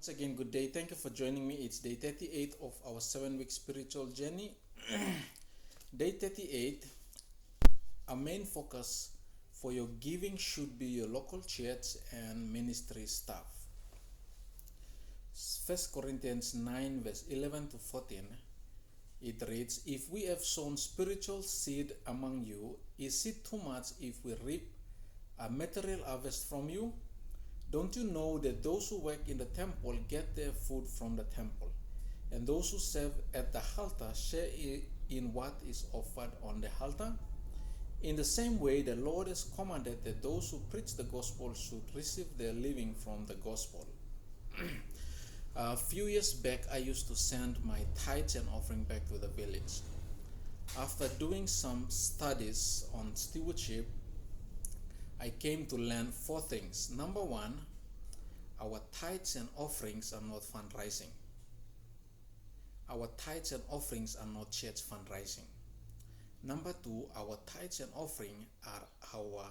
Once again, good day. Thank you for joining me. It's day 38 of our 7-week spiritual journey. Day 38, our main focus for your giving should be your local church and ministry staff. 1 Corinthians 9 verse 11 to 14, it reads, "If we have sown spiritual seed among you, is it too much if we reap a material harvest from you? Don't you know that those who work in the temple get their food from the temple, and those who serve at the altar share in what is offered on the altar? In the same way, the Lord has commanded that those who preach the gospel should receive their living from the gospel." A few years back, I used to send my tithes and offering back to the village. After doing some studies on stewardship, I came to learn 4 things. Number 1, our tithes and offerings are not fundraising. Our tithes and offerings are not church fundraising. Number 2, our tithes and offering are our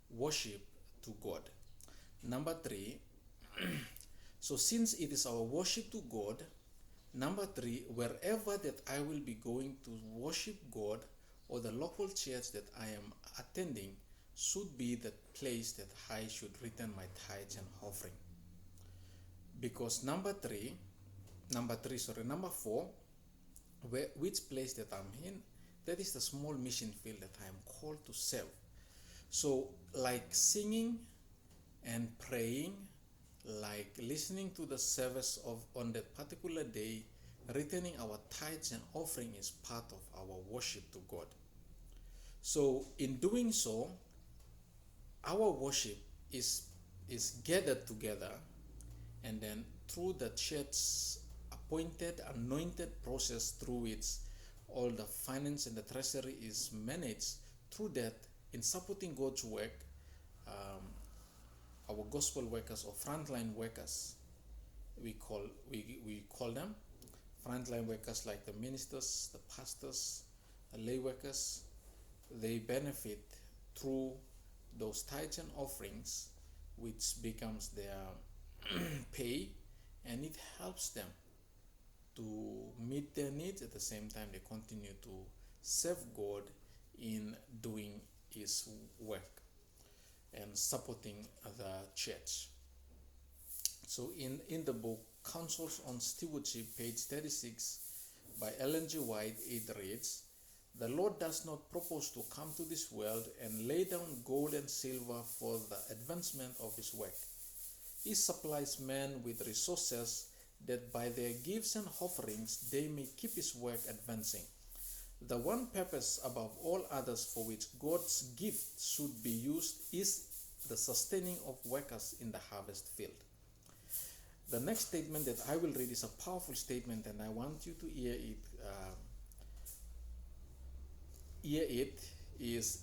worship to God. Number 3, so since it is our worship to God, number 3, wherever that I will be going to worship God, or the local church that I am attending, should be the place that I should return my tithes and offering. Because number 4, which place that I'm in, that is the small mission field that I am called to serve. So like singing and praying, like listening to the service on that particular day, returning our tithes and offering is part of our worship to God. So in doing so, our worship is gathered together, and then through the church's appointed, anointed process through which all the finance and the treasury is managed, through that, in supporting God's work, our gospel workers or frontline workers, we call them frontline workers, like the ministers, the pastors, the lay workers. They benefit through those tithes and offerings, which becomes their pay, and it helps them to meet their needs. At the same time, they continue to serve God in doing His work and supporting the church. So in the book Counsels on Stewardship, page 36 by Ellen G. White, it reads, "The Lord does not propose to come to this world and lay down gold and silver for the advancement of His work. He supplies men with resources that by their gifts and offerings they may keep His work advancing. The one purpose above all others for which God's gift should be used is the sustaining of workers in the harvest field." The next statement that I will read is a powerful statement, and I want you to hear it is,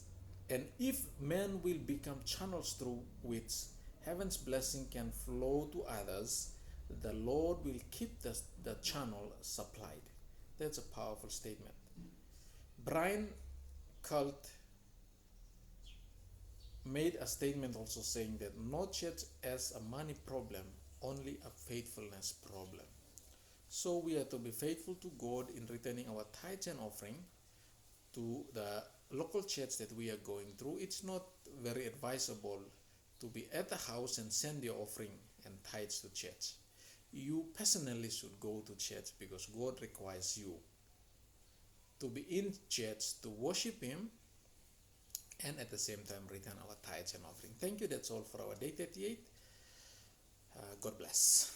"And if men will become channels through which heaven's blessing can flow to others, the Lord will keep the channel supplied." That's a powerful statement. Brian Cult made a statement also saying that no church has a money problem, only a faithfulness problem. So we are to be faithful to God in returning our tithes and offering to the local church that we are going through. It's not very advisable to be at the house and send your offering and tithes to church. You personally should go to church because God requires you to be in church to worship Him and at the same time return our tithes and offering. Thank you. That's all for our day 38. God bless.